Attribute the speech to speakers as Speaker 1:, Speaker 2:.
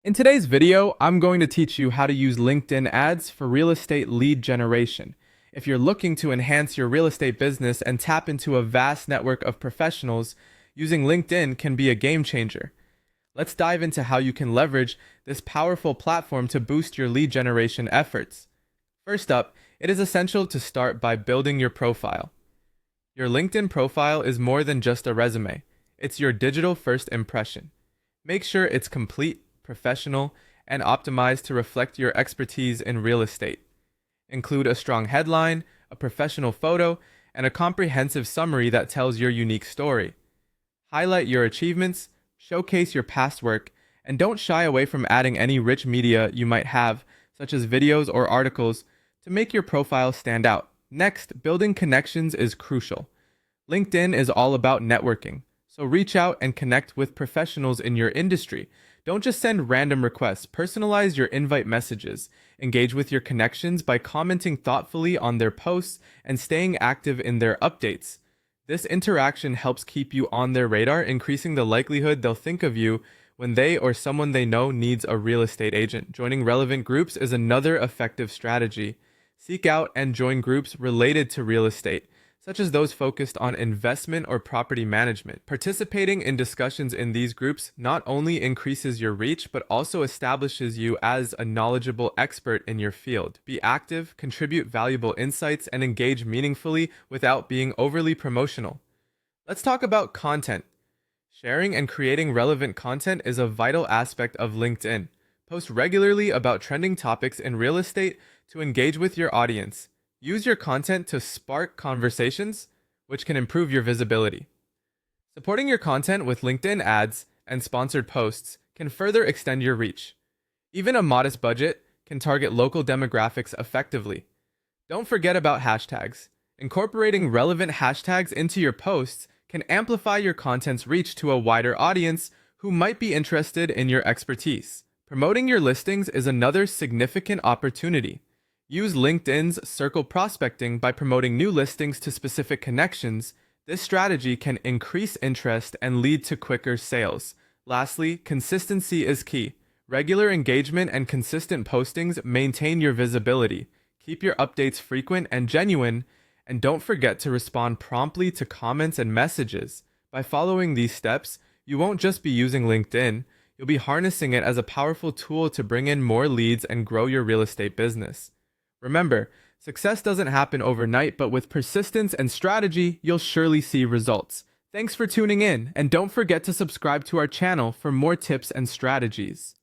Speaker 1: In today's video, I'm going to teach you how to use LinkedIn ads for real estate lead generation. If you're looking to enhance your real estate business and tap into a vast network of professionals, using LinkedIn can be a game changer. Let's dive into how you can leverage this powerful platform to boost your lead generation efforts. First up, it is essential to start by building your profile. Your LinkedIn profile is more than just a resume. It's your digital first impression. Make sure it's complete, professional, and optimized to reflect your expertise in real estate. Include a strong headline, a professional photo, and a comprehensive summary that tells your unique story. Highlight your achievements, showcase your past work, and don't shy away from adding any rich media you might have, such as videos or articles, to make your profile stand out. Next, building connections is crucial. LinkedIn is all about networking, so reach out and connect with professionals in your industry. Don't just send random requests. Personalize your invite messages. Engage with your connections by commenting thoughtfully on their posts and staying active in their updates. This interaction helps keep you on their radar, increasing the likelihood they'll think of you when they or someone they know needs a real estate agent. Joining relevant groups is another effective strategy. Seek out and join groups related to real estate, such as those focused on investment or property management. Participating in discussions in these groups not only increases your reach, but also establishes you as a knowledgeable expert in your field. Be active, contribute valuable insights, and engage meaningfully without being overly promotional. Let's talk about content. Sharing and creating relevant content is a vital aspect of LinkedIn. Post regularly about trending topics in real estate to engage with your audience. Use your content to spark conversations, which can improve your visibility. Supporting your content with LinkedIn ads and sponsored posts can further extend your reach. Even a modest budget can target local demographics effectively. Don't forget about hashtags. Incorporating relevant hashtags into your posts can amplify your content's reach to a wider audience who might be interested in your expertise. Promoting your listings is another significant opportunity. Use LinkedIn's circle prospecting by promoting new listings to specific connections. This strategy can increase interest and lead to quicker sales. Lastly, consistency is key. Regular engagement and consistent postings maintain your visibility. Keep your updates frequent and genuine, and don't forget to respond promptly to comments and messages. By following these steps, you won't just be using LinkedIn, you'll be harnessing it as a powerful tool to bring in more leads and grow your real estate business. Remember, success doesn't happen overnight, but with persistence and strategy, you'll surely see results. Thanks for tuning in, and don't forget to subscribe to our channel for more tips and strategies.